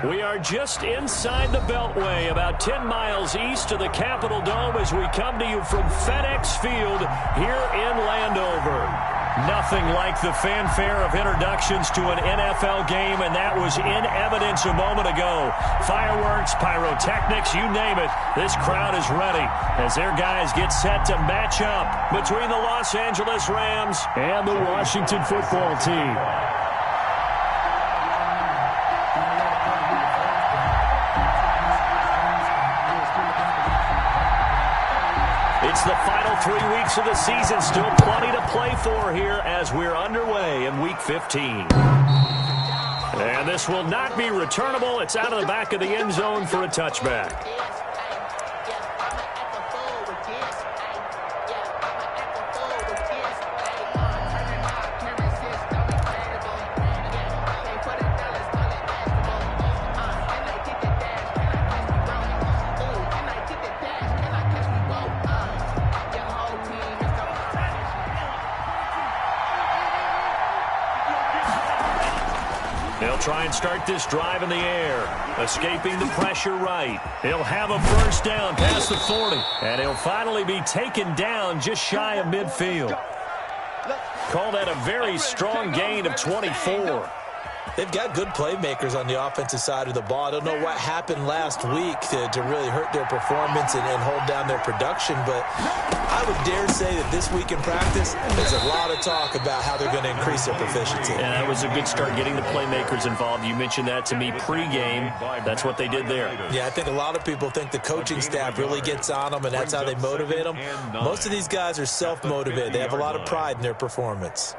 We are just inside the Beltway, about 10 miles east of the Capitol Dome as we come to you from FedEx Field here in Landover. Nothing like the fanfare of introductions to an NFL game, and that was in evidence a moment ago. Fireworks, pyrotechnics, you name it. This crowd is ready as their guys get set to match up between the Los Angeles Rams and the Washington football team. It's the final 3 weeks of the season. Still plenty to play for here as we're underway in Week 15. And this will not be returnable. It's out of the back of the end zone for a touchback. They'll try and start this drive in the air, escaping the pressure right. He'll have a first down past the 40, and he'll finally be taken down just shy of midfield. Call that a very strong gain of 24. They've got good playmakers on the offensive side of the ball. I don't know what happened last week to really hurt their performance and hold down their production, but I would dare say that this week in practice, there's a lot of talk about how they're going to increase their proficiency. And that was a good start, getting the playmakers involved. You mentioned that to me pregame. That's what they did there. Yeah, I think a lot of people think the coaching staff really gets on them, and that's how they motivate them. Most of these guys are self-motivated. They have a lot of pride in their performance.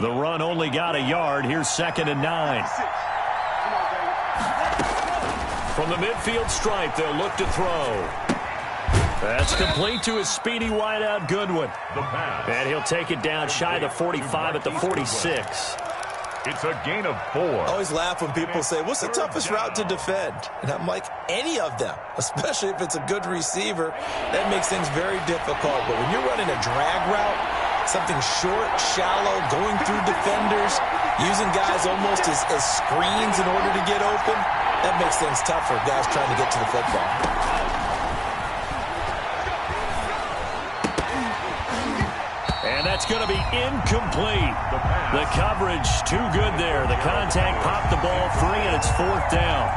The run only got a yard. Here's 2nd and 9. From the midfield stripe, they'll look to throw. That's complete to his speedy wideout Goodwin. And he'll take it down shy of the 45 at the 46. It's a gain of 4. I always laugh when people say, what's the toughest route to defend? And I'm like, any of them, especially if it's a good receiver. That makes things very difficult. But when you're running a drag route, something short, shallow, going through defenders, using guys almost as screens in order to get open, that makes things tough for guys trying to get to the football. And that's going to be incomplete. The coverage too good there. The contact popped the ball free, and it's 4th down.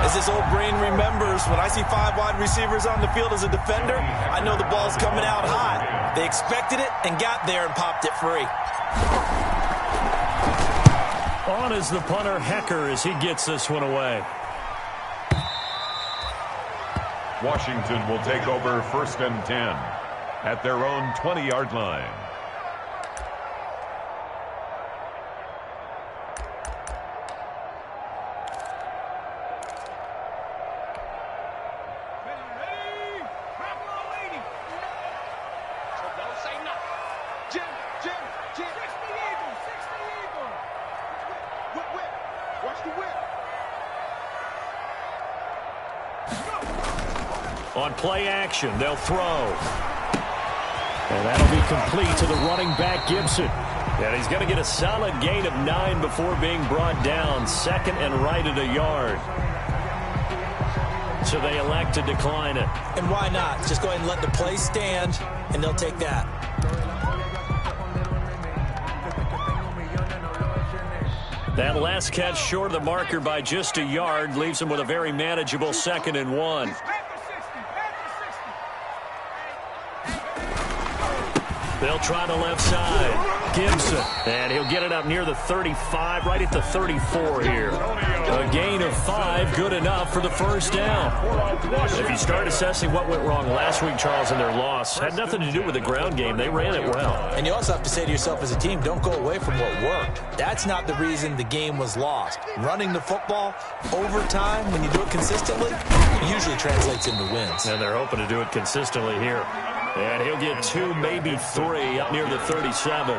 As this old brain remembers, when I see 5 wide receivers on the field as a defender, I know the ball's coming out high. They expected it and got there and popped it free. On is the punter Hecker as he gets this one away. Washington will take over 1st and 10 at their own 20-yard line. On play action, they'll throw. And that'll be complete to the running back, Gibson. And he's going to get a solid gain of 9 before being brought down. 2nd and right at a yard. So they elect to decline it. And why not? Just go ahead and let the play stand, and they'll take that. That last catch short of the marker by just a yard leaves them with a very manageable 2nd and 1. They'll try the left side. Gibson. And he'll get it up near the 35, right at the 34 here. A gain of 5, good enough for the first down. If you start assessing what went wrong last week, Charles, in their loss, had nothing to do with the ground game. They ran it well. And you also have to say to yourself as a team, don't go away from what worked. That's not the reason the game was lost. Running the football over time, when you do it consistently, usually translates into wins. And they're hoping to do it consistently here. And he'll get 2, maybe 3 up near the 37.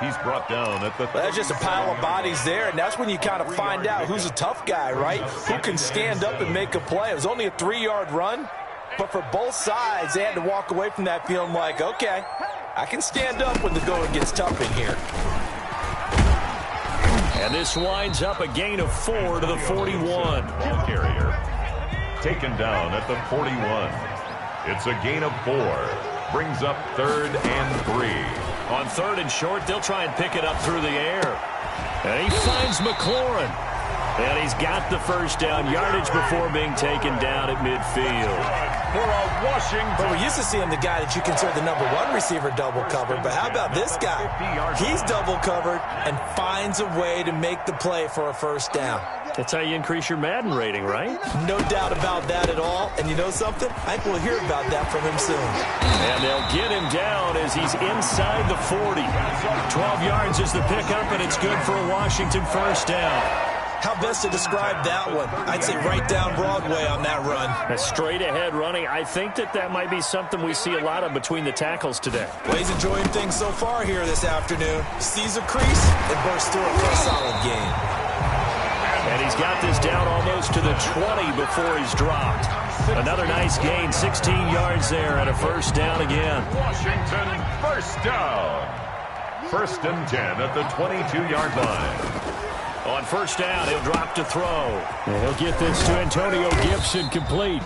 He's brought down at the... That's just a pile of bodies there, and that's when you kind of find out who's a tough guy, right? Who can stand up and make a play. It was only a 3-yard run, but for both sides, they had to walk away from that feeling like, okay, I can stand up when the going gets tough in here. And this winds up a gain of 4 to the 41. Ball carrier taken down at the 41. It's a gain of 4. Brings up 3rd and 3. On 3rd and short, they'll try and pick it up through the air. And he finds McLaurin. And he's got the first down, yardage before being taken down at midfield. For a Washington. But we're used to seeing the guy that you consider the #1 receiver double covered. But how about this guy? He's double covered and finds a way to make the play for a first down. That's how you increase your Madden rating, right? No doubt about that at all. And you know something? I think we'll hear about that from him soon. And they'll get him down as he's inside the 40. 12 yards is the pickup, and it's good for a Washington first down. How best to describe that one? I'd say right down Broadway on that run. A straight-ahead running. I think that might be something we see a lot of between the tackles today. Well, he's enjoying things so far here this afternoon. Sees a crease and bursts through it for a solid gain. And he's got this down almost to the 20 before he's dropped. Another nice gain, 16 yards there, and a first down again. Washington first down. 1st and 10 at the 22-yard line. On first down, he'll drop to throw. And he'll get this to Antonio Gibson complete.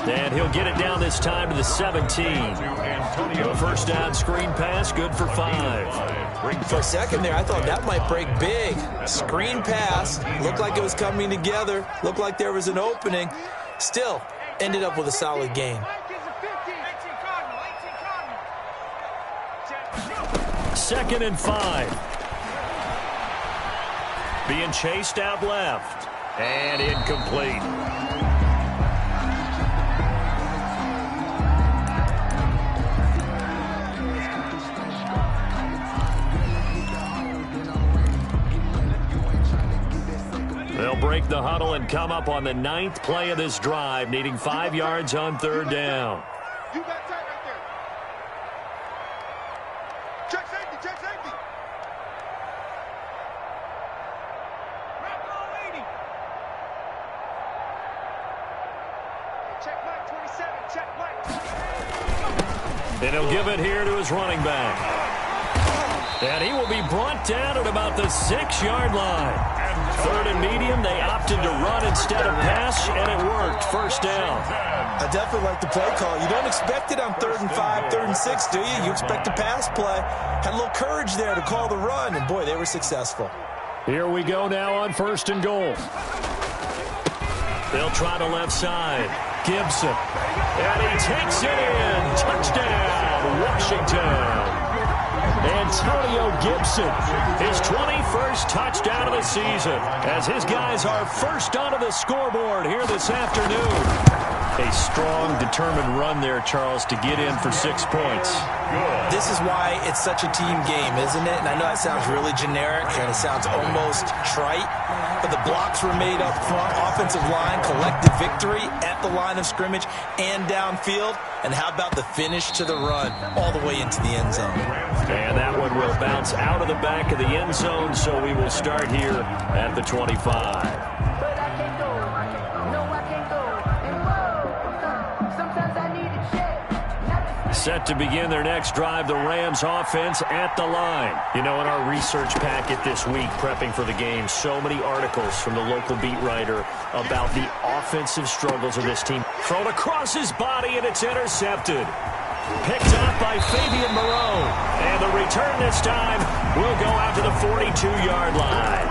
And he'll get it down this time to the 17. A first down screen pass, good for 5. For a second there, I thought that might break big. Screen pass, looked like it was coming together, looked like there was an opening. Still, ended up with a solid gain. 2nd and 5. Being chased out left. And incomplete. They'll break the huddle and come up on the 9th play of this drive, needing 5 yards on 3rd down. You got tight right there. Check safety, check safety. Check Mike 27, check Mike. And he'll give it here to his running back. And he will be brought down at about the 6-yard line. 3rd and medium, they opted to run instead of pass, and it worked. First down. I definitely like the play call. You don't expect it on 3rd and 5, 3rd and 6, do you? You expect a pass play. Had a little courage there to call the run, and boy, they were successful. Here we go now on 1st and goal. They'll try the left side. Gibson. And he takes it in. Touchdown, Washington. Antonio Gibson, his 21st touchdown of the season, as his guys are first onto the scoreboard here this afternoon. A strong, determined run there, Charles, to get in for 6 points. This is why it's such a team game, isn't it? And I know that sounds really generic and it sounds almost trite, but the blocks were made up front, offensive line, collective victory at the line of scrimmage and downfield. And how about the finish to the run all the way into the end zone? And that one will bounce out of the back of the end zone, so we will start here at the 25. Set to begin their next drive, the Rams offense at the line. You know, in our research packet this week, prepping for the game, so many articles from the local beat writer about the offensive struggles of this team. Thrown across his body, and it's intercepted. Picked up by Fabian Moreau. And the return this time will go out to the 42-yard line.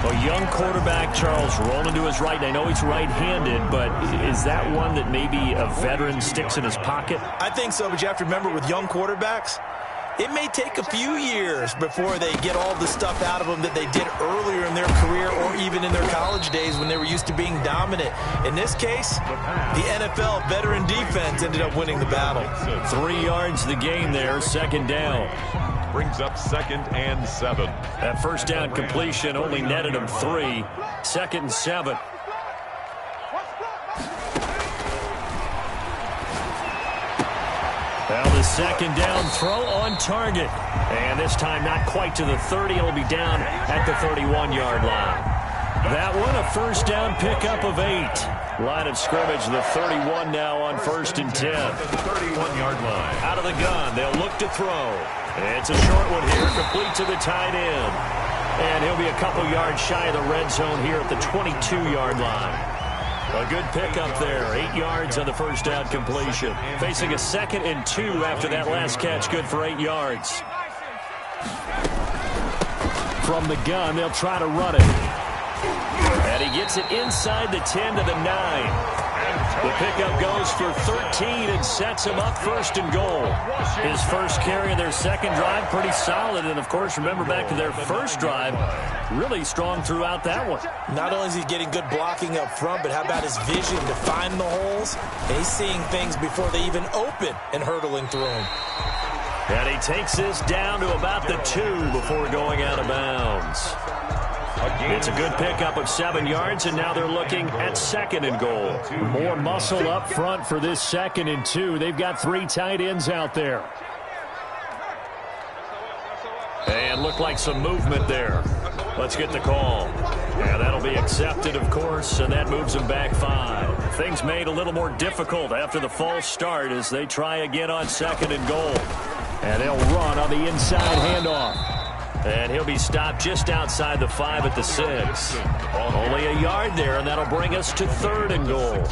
A young quarterback, Charles, rolling to his right. I know he's right-handed, but is that one that maybe a veteran sticks in his pocket? I think so, but you have to remember with young quarterbacks, it may take a few years before they get all the stuff out of them that they did earlier in their career or even in their college days when they were used to being dominant. In this case, the NFL veteran defense ended up winning the battle. 3 yards the gain there, 2nd down. Brings up 2nd and 7. That first down completion only netted him 3. 2nd and 7. Well, the 2nd down throw on target. And this time not quite to the 30. It'll be down at the 31-yard line. That one, a first down pickup of 8. Line of scrimmage, the 31 now on 1st and 10. The 31-yard line. Out of the gun, they'll look to throw. It's a short one here, complete to the tight end. And he'll be a couple yards shy of the red zone here at the 22-yard line. A good pickup there. 8 yards on the first down completion. Facing a 2nd and 2 after that last catch. Good for 8 yards. From the gun, they'll try to run it. And he gets it inside the 10 to the 9. The pickup goes for 13 and sets him up 1st and goal. His first carry of their second drive, pretty solid. And, of course, remember back to their first drive, really strong throughout that one. Not only is he getting good blocking up front, but how about his vision to find the holes? And he's seeing things before they even open and hurtling through them. And he takes this down to about the 2 before going out of bounds. It's a good pickup of 7 yards, and now they're looking at 2nd and goal. More muscle up front for this 2nd and 2. They've got 3 tight ends out there. And looked like some movement there. Let's get the call. Yeah, that'll be accepted, of course, and that moves them back 5. Things made a little more difficult after the false start as they try again on 2nd and goal. And they'll run on the inside handoff. And he'll be stopped just outside the 5 at the 6. Only a yard there, and that'll bring us to 3rd and goal.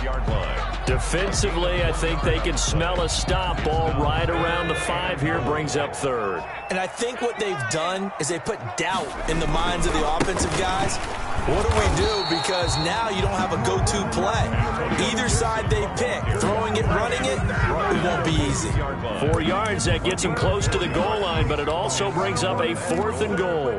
Defensively, I think they can smell a stop ball right around the 5 here, brings up 3rd. And I think what they've done is they put doubt in the minds of the offensive guys. What do we do? Because now you don't have a go-to play. Either side they pick, throwing it, running it, it won't be easy. 4 yards, that gets them close to the goal line, but it also brings up a 4th and goal.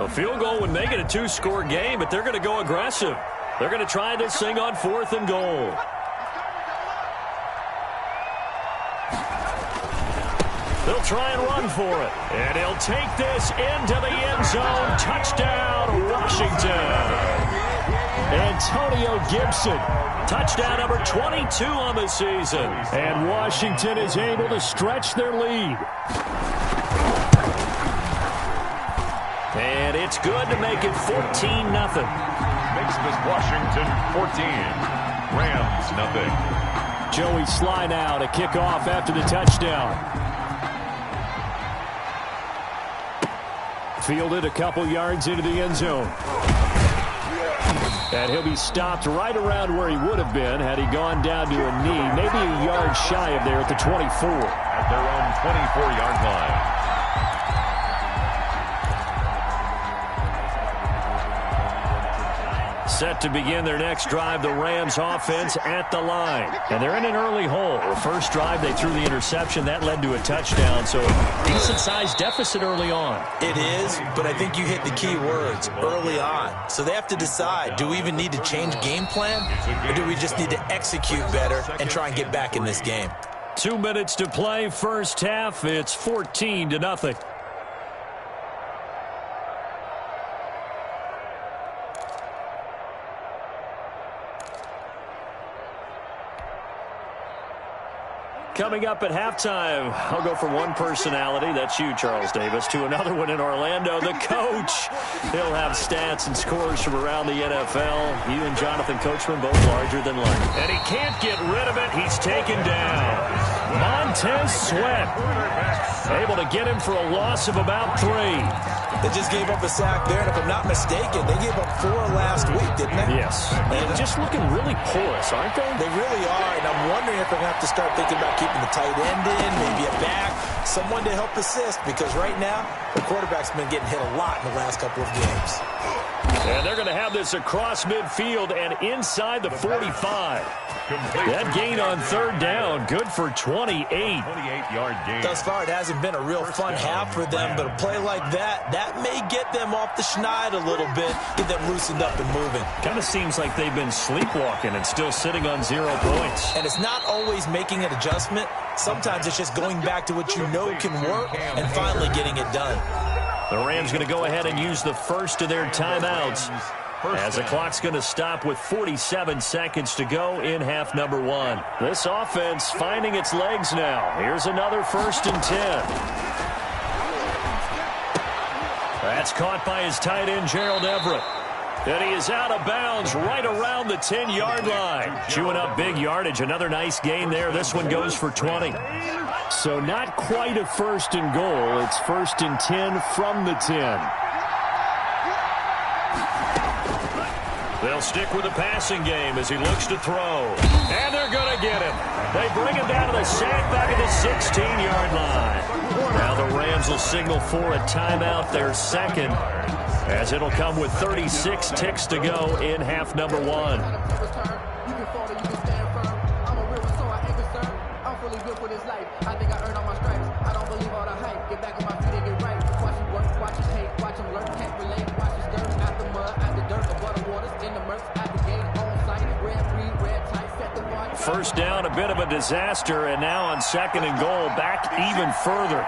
A field goal would make it a 2-score game, but they're going to go aggressive. They're going to try this thing on 4th and goal. They'll try and run for it. And he'll take this into the end zone. Touchdown, Washington. Antonio Gibson. Touchdown number 22 on the season. And Washington is able to stretch their lead. And it's good to make it 14-0. Makes this Washington 14. Rams nothing. Joey Sly now to kick off after the touchdown. Fielded a couple yards into the end zone. And he'll be stopped right around where he would have been had he gone down to a knee. Maybe a yard shy of there at the 24. At their own 24-yard line. Set to begin their next drive, the Rams offense at the line. And they're in an early hole. The first drive, they threw the interception. That led to a touchdown, so a decent-sized deficit early on. It is, but I think you hit the key words, early on. So they have to decide, do we even need to change game plan, or do we just need to execute better and try and get back in this game? 2 minutes to play, first half. It's 14-0. Coming up at halftime, I'll go from one personality, that's you, Charles Davis, to another one in Orlando, the coach. He'll have stats and scores from around the NFL. You and Jonathan Coachman both larger than life. And he can't get rid of it. He's taken down. Montez Sweat able to get him for a loss of about 3. They just gave up a sack there, and if I'm not mistaken, they gave up 4 last week, didn't they? Yes. And just looking really porous, aren't they? They really are, and I'm wondering if they're going to have to start thinking about keeping the tight end in, maybe a back, someone to help assist, because right now, the quarterback's been getting hit a lot in the last couple of games. And they're going to have this across midfield and inside the 45. That gain on third down, good for 28. 28-yard gain. Thus far, it hasn't been a real fun half for them, but a play like that may get them off the schneid a little bit, get them loosened up and moving. Kind of seems like they've been sleepwalking and still sitting on 0 points. And it's not always making an adjustment. Sometimes it's just going back to what you know can work and finally getting it done. The Rams going to go ahead and use the first of their timeouts as the clock's going to stop with 47 seconds to go in half number 1. This offense finding its legs now. Here's another 1st and 10. That's caught by his tight end, Gerald Everett. And he is out of bounds right around the 10-yard line. Chewing up big yardage. Another nice gain there. This one goes for 20. So not quite a 1st and goal. It's 1st and 10 from the 10. They'll stick with the passing game as he looks to throw. And they're going to get him. They bring him down to the sack back at the 16-yard line. Now the Rams will signal for a timeout, their second, as it'll come with 36 ticks to go in half number 1. First down, a bit of a disaster, and now on 2nd and goal, back even further.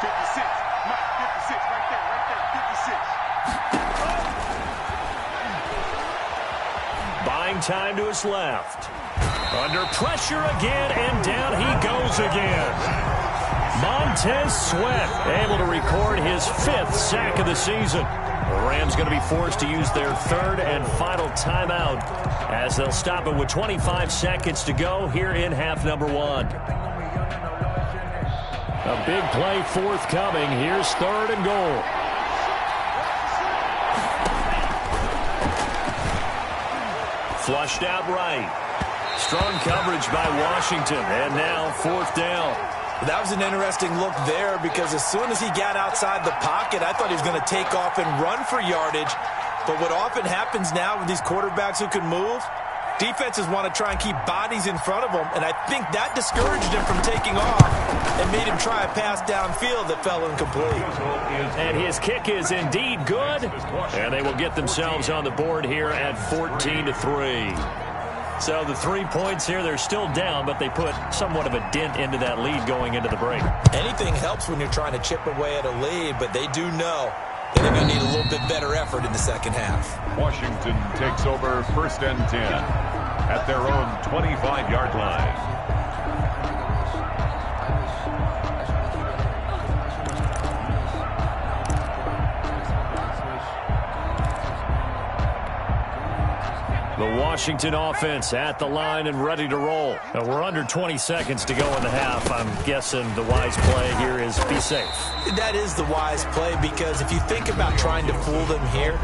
56, Mike, 56, right there, 56. Buying time to his left. Under pressure again, and down he goes again. Montez Sweat able to record his 5th sack of the season. The Rams going to be forced to use their 3rd and final timeout as they'll stop it with 25 seconds to go here in half number 1. A big play forthcoming. Here's 3rd and goal. Flushed out right. Strong coverage by Washington, and now 4th down. That was an interesting look there because as soon as he got outside the pocket, I thought he was going to take off and run for yardage. But what often happens now with these quarterbacks who can move, defenses want to try and keep bodies in front of them, and I think that discouraged him from taking off and made him try a pass downfield that fell incomplete. And his kick is indeed good, and they will get themselves on the board here at 14-3. So the 3 points here, they're still down, but they put somewhat of a dent into that lead going into the break. Anything helps when you're trying to chip away at a lead, but they do know that they're going to need a little bit better effort in the second half. Washington takes over 1st and 10 at their own 25-yard line. The Washington offense at the line and ready to roll. Now we're under 20 seconds to go in the half. I'm guessing the wise play here is be safe. That is the wise play because if you think about trying to fool them here,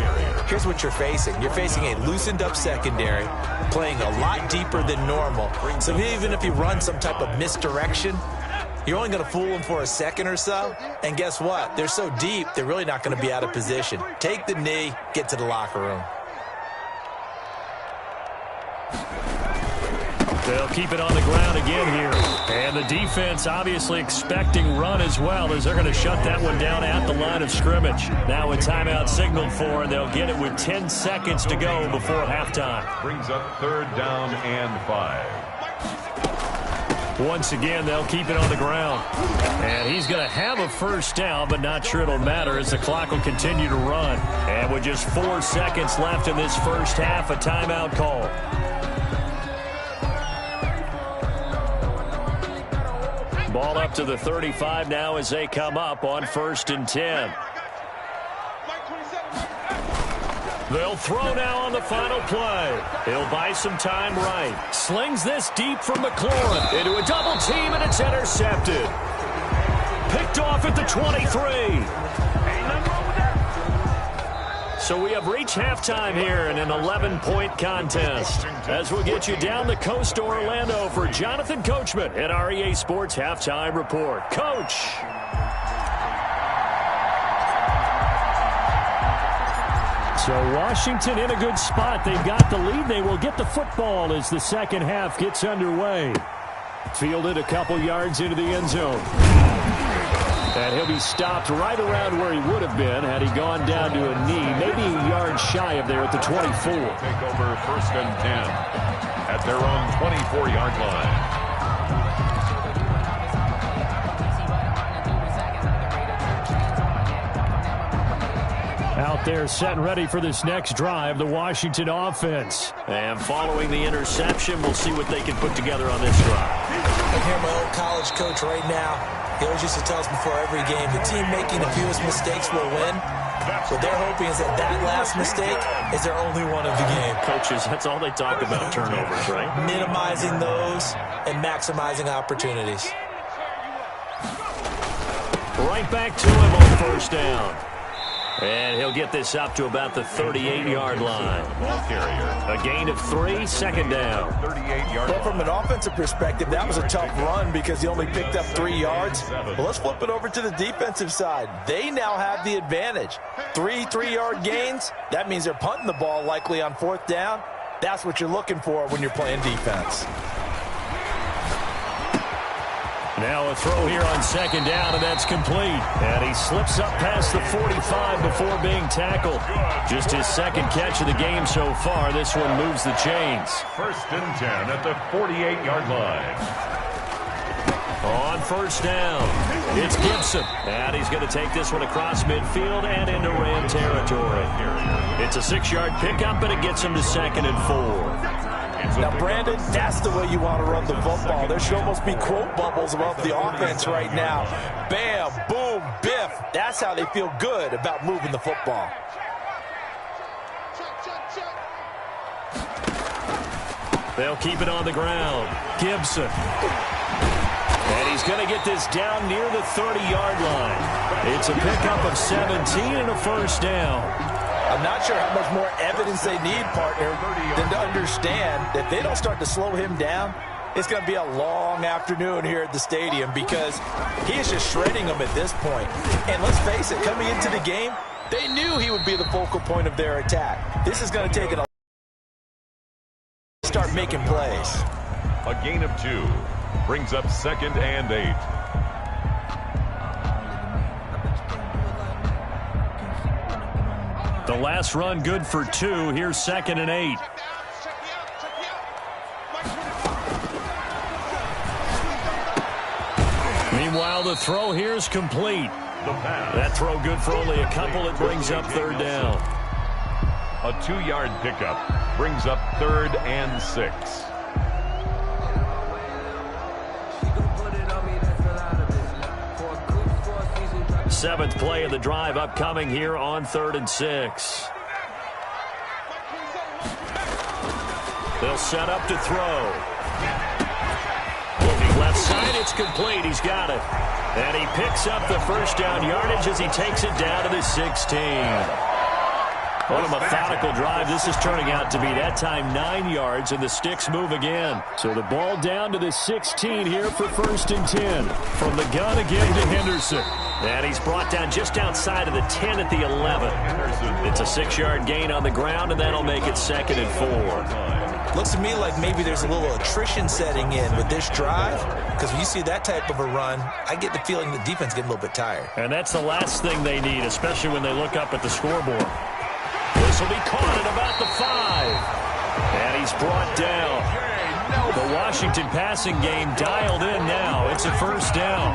here's what you're facing. You're facing a loosened up secondary, playing a lot deeper than normal. So even if you run some type of misdirection, you're only going to fool them for a second or so. And guess what? They're so deep, they're really not going to be out of position. Take the knee, get to the locker room. They'll keep it on the ground again here. And the defense obviously expecting run as well as they're going to shut that one down at the line of scrimmage. Now a timeout signaled for, and they'll get it with 10 seconds to go before halftime. Brings up 3rd down and 5. Once again, they'll keep it on the ground. And he's going to have a 1st down, but not sure it'll matter as the clock will continue to run. And with just 4 seconds left in this first half, a timeout call. Ball up to the 35 now as they come up on 1st and 10. They'll throw now on the final play. He'll buy some time right. Slings this deep from McLaurin into a double team, and it's intercepted. Picked off at the 23. So we have reached halftime here in an 11-point contest. As we'll get you down the coast to Orlando for Jonathan Coachman at our EA Sports Halftime Report. Coach. So Washington in a good spot. They've got the lead. They will get the football as the second half gets underway. Fielded a couple yards into the end zone. And he'll be stopped right around where he would have been had he gone down to a knee, maybe a yard shy of there at the 24. Take over 1st and 10 at their own 24-yard line. Out there set and ready for this next drive, the Washington offense. And following the interception, we'll see what they can put together on this drive. I hear my old college coach right now. He always used to tell us before every game, the team making the fewest mistakes will win. What they're hoping is that that last mistake is their only one of the game. Coaches, that's all they talk about, turnovers, right? Minimizing those and maximizing opportunities. Right back to him on first down. And he'll get this up to about the 38-yard line. Ball carrier. A gain of 3, second down. 38-yard Well, from an offensive perspective, that was a tough run because he only picked up 3 yards. Well, let's flip it over to the defensive side. They now have the advantage. 3 3-yard gains. That means they're punting the ball likely on fourth down. That's what you're looking for when you're playing defense. Now a throw here on second down, and that's complete. And he slips up past the 45 before being tackled. Just his second catch of the game so far. This one moves the chains. 1st and 10 at the 48-yard line. On first down, it's Gibson. And he's going to take this one across midfield and into Ram territory. It's a 6-yard pickup, and it gets him to 2nd and 4. Now, Brandon, that's the way you want to run the football. There should almost be quote bubbles above the offense right now. Bam, boom, biff. That's how they feel good about moving the football. They'll keep it on the ground. Gibson. And he's going to get this down near the 30-yard line. It's a pickup of 17 and a first down. I'm not sure how much more evidence they need, partner, than to understand that if they don't start to slow him down, it's going to be a long afternoon here at the stadium because he is just shredding them at this point. And let's face it, coming into the game, they knew he would be the focal point of their attack. This is going to take it a start making plays. A gain of 2 brings up 2nd and 8. The last run good for 2. Here's 2nd and 8. Meanwhile, the throw here's complete. That throw good for only a couple. It brings up 3rd down. A 2-yard pickup brings up 3rd and 6. Seventh play of the drive upcoming here on 3rd and 6. They'll set up to throw. Looking left side, it's complete. He's got it. And he picks up the first down yardage as he takes it down to the 16. What a methodical drive this is turning out to be. That time 9 yards, and the sticks move again. So the ball down to the 16 here for 1st and 10. From the gun again to Henderson. And he's brought down just outside of the 10 at the 11. It's a 6-yard gain on the ground, and that'll make it 2nd and 4. Looks to me like maybe there's a little attrition setting in with this drive because when you see that type of a run, I get the feeling the defense getting a little bit tired. And that's the last thing they need, especially when they look up at the scoreboard. This will be caught at about the 5. And he's brought down. The Washington passing game dialed in now. It's a first down.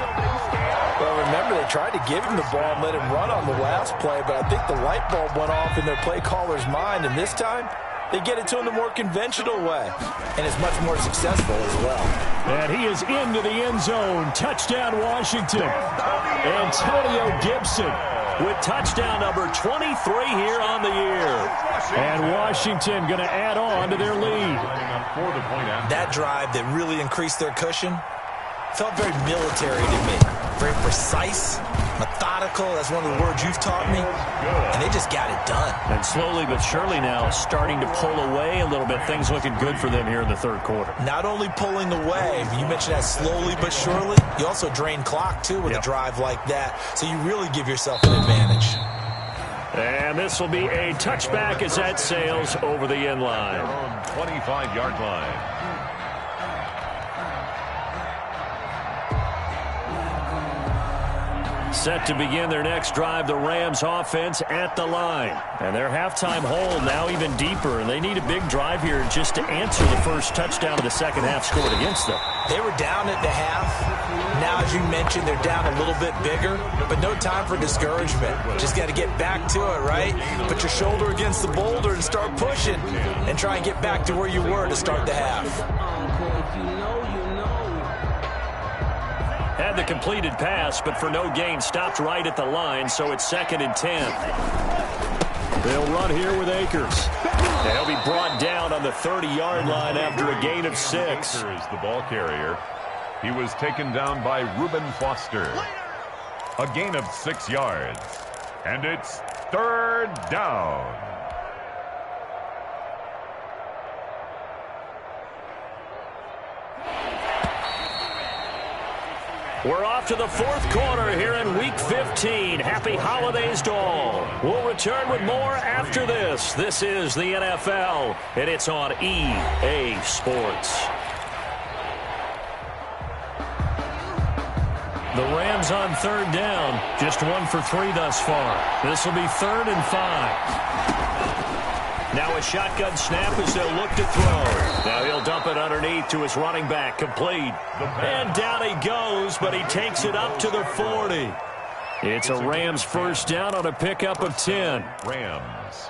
Well, remember, they tried to give him the ball and let him run on the last play, but I think the light bulb went off in their play caller's mind, and this time they get it to him the more conventional way, and it's much more successful as well. And he is into the end zone. Touchdown, Washington. Antonio Gibson with touchdown number 23 here on the year. And Washington going to add on to their lead. That drive that really increased their cushion felt very military to me. Very precise, methodical. That's one of the words you've taught me. And they just got it done. And slowly but surely now starting to pull away a little bit. Things looking good for them here in the 3rd quarter. Not only pulling away, you mentioned that slowly but surely. You also drain clock, too, with a drive like that. So you really give yourself an advantage. And this will be a touchback as that sails over the end line. 25-yard line. Set to begin their next drive, the Rams offense at the line. And their halftime hold now even deeper, and they need a big drive here just to answer the first touchdown of the second half scored against them. They were down at the half. Now, as you mentioned, they're down a little bit bigger, but no time for discouragement. Just got to get back to it, right? Put your shoulder against the boulder and start pushing and try and get back to where you were to start the half. Had the completed pass, but for no gain, stopped right at the line, so it's 2nd and 10. They'll run here with Akers. And he'll be brought down on the 30-yard line after a gain of 6. Akers, the ball carrier. He was taken down by Reuben Foster. A gain of 6 yards. And it's 3rd down. We're off to the 4th quarter here in Week 15. Happy holidays to all. We'll return with more after this. This is the NFL, and it's on EA Sports. The Rams on 3rd down. Just 1 for 3 thus far. This will be 3rd and 5. Now a shotgun snap as they'll look to throw. Now he'll dump it underneath to his running back. Complete. And down he goes, but he takes it up to the 40. It's a Rams first down on a pickup of 10. Rams.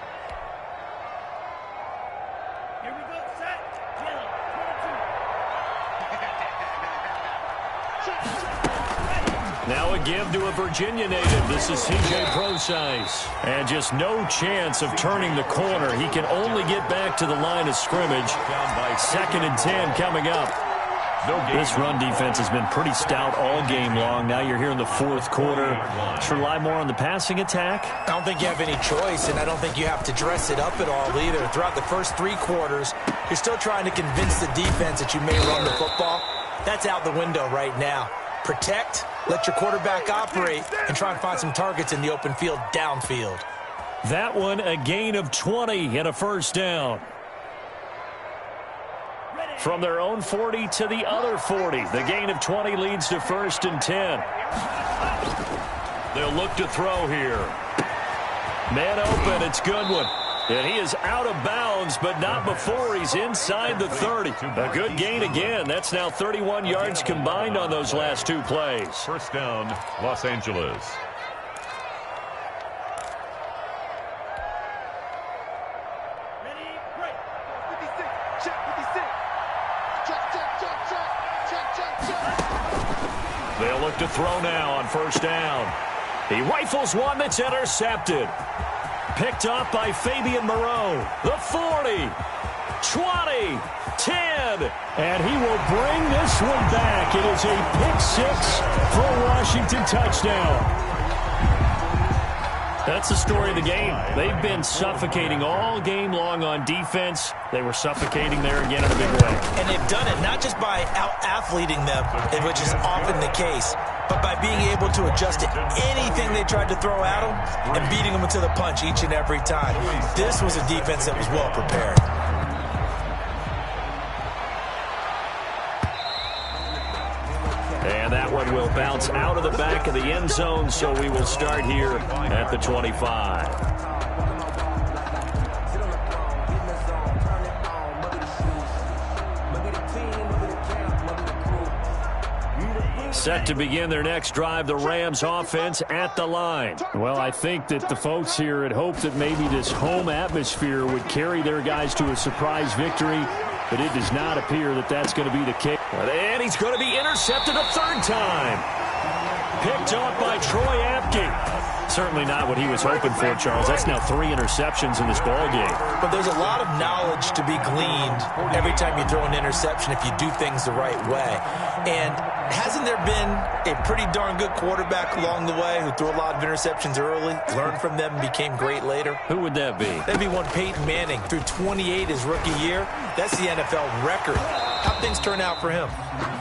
Here we go, set. Yellow, 22. Now a give to a Virginia native. This is C.J. Prosise. And just no chance of turning the corner. He can only get back to the line of scrimmage. 2nd and 10 coming up. This run defense has been pretty stout all game long. Now you're here in the 4th quarter. Let's rely more on the passing attack. I don't think you have any choice, and I don't think you have to dress it up at all either. Throughout the first 3 quarters, you're still trying to convince the defense that you may run the football. That's out the window right now. Protect, let your quarterback operate, and try and find some targets in the open field downfield. That one a gain of 20 and a first down. From their own 40 to the other 40. The gain of 20 leads to 1st and 10. They'll look to throw here. Man open, it's Goodwin. And he is out of bounds, but not before he's inside the 30. A good gain again. That's now 31 yards combined on those last 2 plays. First down, Los Angeles. Ready, break. 56. Check 56. Check. They'll look to throw now on first down. He rifles one that's intercepted. Picked up by Fabian Moreau. The 40, 20, 10. And he will bring this one back. It is a pick 6 for a Washington touchdown. That's the story of the game. They've been suffocating all game long on defense. They were suffocating there again in a big way. And they've done it not just by out-athleting them, which is often the case, but by being able to adjust to anything they tried to throw at them and beating them into the punch each and every time. This was a defense that was well prepared. And that one will bounce out of the back of the end zone, so we will start here at the 25. Set to begin their next drive, the Rams offense at the line. Well, I think that the folks here had hoped that maybe this home atmosphere would carry their guys to a surprise victory, but it does not appear that that's going to be the case. And he's going to be intercepted a 3rd time. Picked off by Troy Apke. Certainly not what he was hoping for, Charles. That's now 3 interceptions in this ballgame. But there's a lot of knowledge to be gleaned every time you throw an interception if you do things the right way. And hasn't there been a pretty darn good quarterback along the way who threw a lot of interceptions early, learned from them, and became great later? Who would that be? That'd be one Peyton Manning. Threw 28 his rookie year. That's the NFL record. How'd things turn out for him?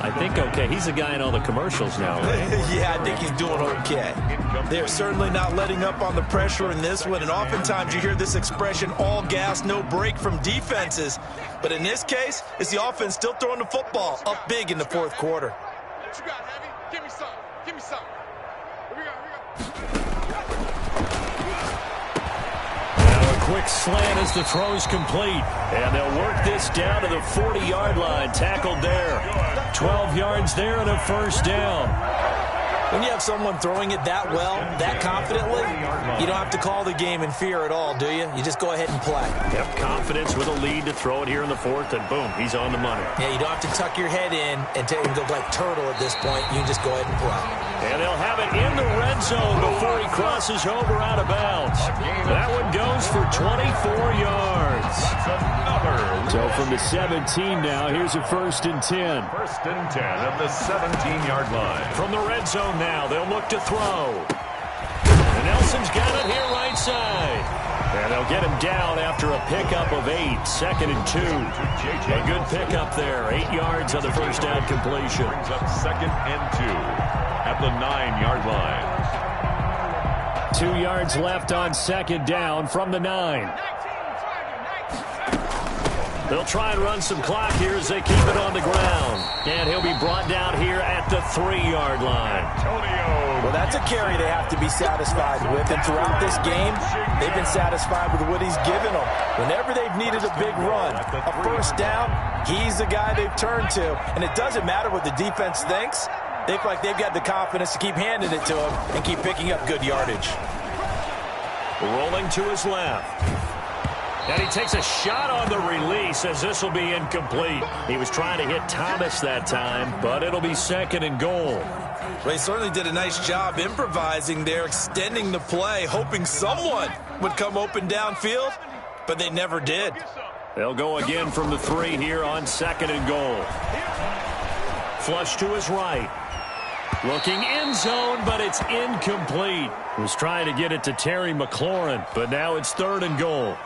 I think okay. He's a guy in all the commercials now, right? Yeah, I think he's doing okay. They're certainly not letting up on the pressure in this one, and oftentimes you hear this expression, all gas, no break from defenses. But in this case, it's the offense still throwing the football up big in the 4th quarter. What you got, Heavy? Give me some. Give me some. Here we go. Now a quick slant as the throw's complete. And they'll work this down to the 40-yard line. Tackled there. 12 yards there and a first down. When you have someone throwing it that well, that confidently, you don't have to call the game in fear at all, do you? You just go ahead and play. Yep, confidence with a lead to throw it here in the fourth, and boom, he's on the money. Yeah, you don't have to tuck your head in and take and go like turtle at this point. You can just go ahead and play. And they'll have it in the red zone before he crosses over out of bounds. That one goes for 24 yards. So from the 17 now, here's a 1st and 10. 1st and 10 at the 17-yard line. From the red zone now, they'll look to throw. And Nelson's got it here right side. And they'll get him down after a pickup of 8. 2nd and 2. A good pickup there. 8 yards on the first down completion. Brings up 2nd and 2 at the 9-yard line. 2 yards left on 2nd down from the 9. They'll try and run some clock here as they keep it on the ground. And he'll be brought down here at the 3-yard line. Well, that's a carry they have to be satisfied with. And throughout this game, they've been satisfied with what he's given them. Whenever they've needed a big run, a first down, he's the guy they've turned to. And it doesn't matter what the defense thinks. They feel like they've got the confidence to keep handing it to him and keep picking up good yardage. Rolling to his left. And he takes a shot on the release as this will be incomplete. He was trying to hit Thomas that time, but it'll be 2nd and goal. Well, he certainly did a nice job improvising there, extending the play, hoping someone would come open downfield, but they never did. They'll go again from the 3 here on 2nd and goal. Flush to his right. Looking end zone, but it's incomplete. He was trying to get it to Terry McLaurin, but now it's 3rd and goal.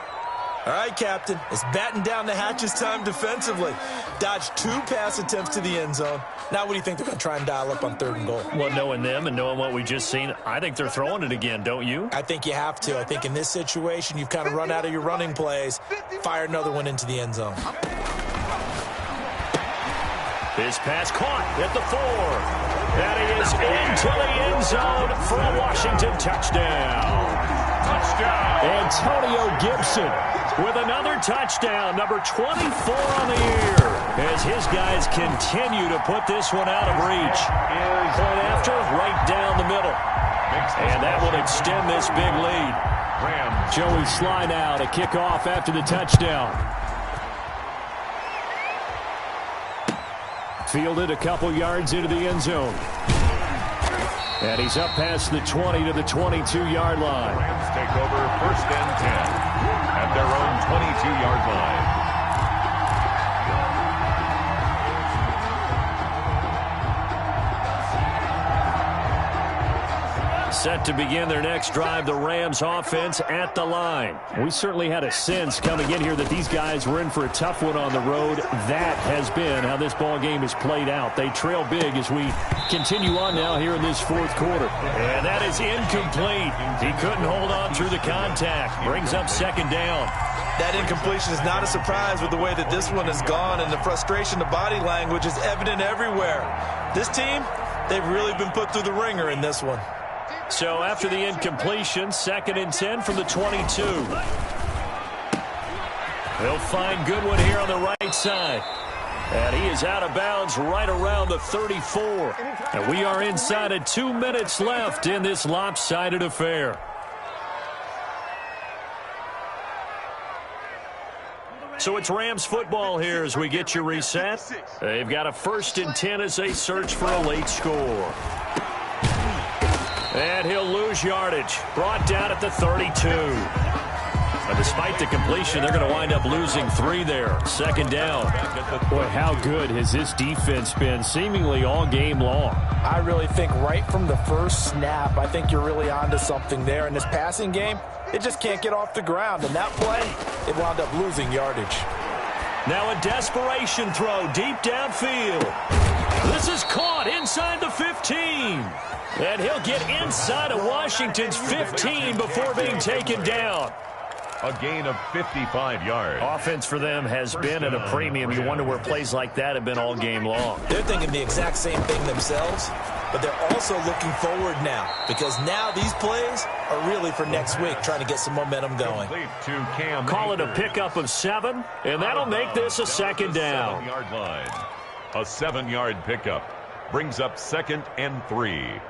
All right, Captain, it's batten down the hatches time defensively. Dodged 2 pass attempts to the end zone. Now what do you think they're going to try and dial up on 3rd and goal? Well, knowing them and knowing what we just seen, I think they're throwing it again, don't you? I think you have to. I think in this situation, you've kind of run out of your running plays. Fire another one into the end zone. His pass caught at the 4. And he is into the end zone for a Washington touchdown. Antonio Gibson with another touchdown, number 24 on the year, as his guys continue to put this one out of reach. Point after, right down the middle. And that will extend this big lead. Joey Sly now to kick off after the touchdown. Fielded a couple yards into the end zone. And he's up past the 20 to the 22-yard line. Rams take over 1st and 10 at their own 22-yard line. Set to begin their next drive, the Rams offense at the line. We certainly had a sense coming in here that these guys were in for a tough one on the road. That has been how this ball game has played out. They trail big as we continue on now here in this 4th quarter. And that is incomplete. He couldn't hold on through the contact. Brings up 2nd down. That incompletion is not a surprise with the way that this one has gone, and the frustration, the body language is evident everywhere. This team, they've really been put through the ringer in this one. So after the incompletion, 2nd and 10 from the 22. They'll find Goodwin here on the right side. And he is out of bounds right around the 34. And we are inside of 2 minutes left in this lopsided affair. So it's Rams football here as we get you reset. They've got a 1st and 10 as they search for a late score. And he'll lose yardage. Brought down at the 32. But despite the completion, they're going to wind up losing 3 there. 2nd down. Boy, how good has this defense been seemingly all game long? I really think right from the first snap, I think you're really onto something there. In this passing game, it just can't get off the ground. And that play, it wound up losing yardage. Now a desperation throw deep downfield. This is caught inside the 15. And he'll get inside of Washington's 15 before being taken down. A gain of 55 yards. Offense for them has been at a premium. You wonder where plays like that have been all game long. They're thinking the exact same thing themselves, but they're also looking forward now because now these plays are really for next week, trying to get some momentum going. Call it a pickup of 7, and that'll make this a 2nd down. 7-yard line. A 7-yard pickup brings up 2nd and 3.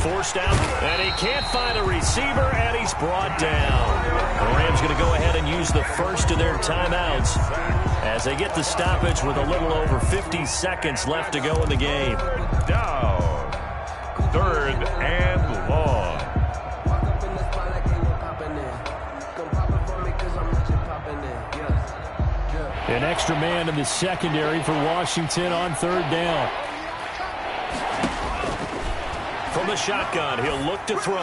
forced out, and he can't find a receiver, and he's brought down. The Rams going to go ahead and use the first of their timeouts as they get the stoppage with a little over 50 seconds left to go in the game. Down. 3rd and long. An extra man in the secondary for Washington on 3rd down. From the shotgun, he'll look to throw.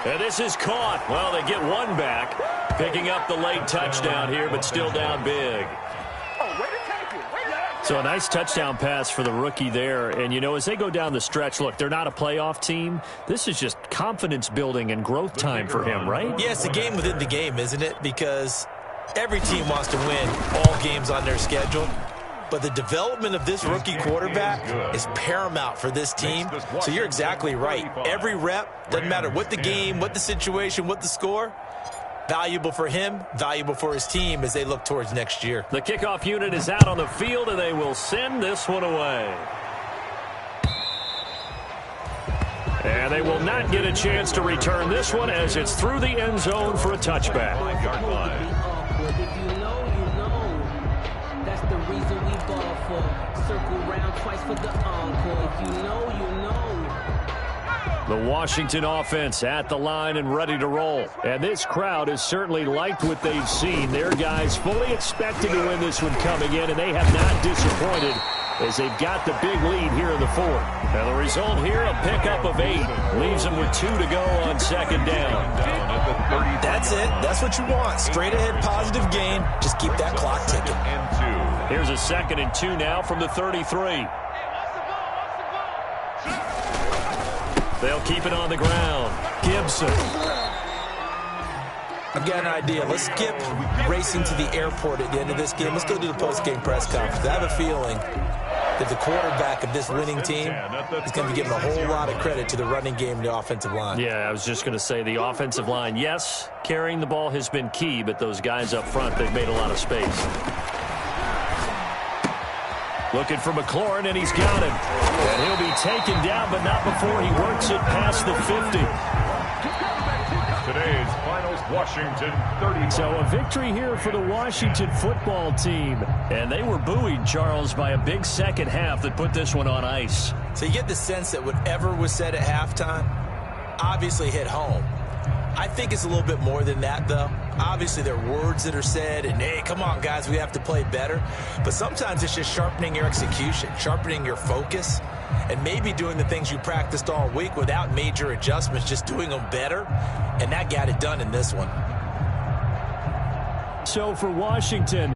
And this is caught. Well, they get one back, picking up the late touchdown here, but still down big. So a nice touchdown pass for the rookie there. And, you know, as they go down the stretch, look, they're not a playoff team. This is just confidence building and growth time for him, right? Yeah, it's a game within the game, isn't it? Because every team wants to win all games on their schedule. But the development of this rookie quarterback is paramount for this team. So you're exactly right. Every rep, doesn't matter what the game, what the situation, what the score, valuable for him, valuable for his team as they look towards next year. The kickoff unit is out on the field, and they will send this one away. And they will not get a chance to return this one as it's through the end zone for a touchback. 5-yard line. If you know, you know. That's the reason we ball for. Circle round twice for the encore. If you know, you know. The Washington offense at the line and ready to roll. And this crowd has certainly liked what they've seen. Their guys fully expected to win this one coming in, and they have not disappointed as they've got the big lead here in the 4th. And the result here, a pickup of 8. Leaves them with 2 to go on 2nd down. That's it. That's what you want. Straight ahead positive gain. Just keep that clock ticking. And 2. Here's a 2nd and 2 now from the 33. They'll keep it on the ground. Gibson. I've got an idea. Let's skip racing to the airport at the end of this game. Let's go to the post-game press conference. I have a feeling that the quarterback of this winning team is going to be giving a whole lot of credit to the running game and the offensive line. Yeah, I was just going to say the offensive line, yes, carrying the ball has been key, but those guys up front, they've made a lot of space. Looking for McLaurin, and he's got him. And he'll be taken down, but not before he works it past the 50. Today's finals, Washington 30. So a victory here for the Washington football team. And they were buoyed, Charles, by a big second half that put this one on ice. So you get the sense that whatever was said at halftime obviously hit home. I think it's a little bit more than that, though. Obviously, there are words that are said, and, hey, come on, guys, we have to play better. But sometimes it's just sharpening your execution, sharpening your focus, and maybe doing the things you practiced all week without major adjustments, just doing them better, and that got it done in this one. So for Washington,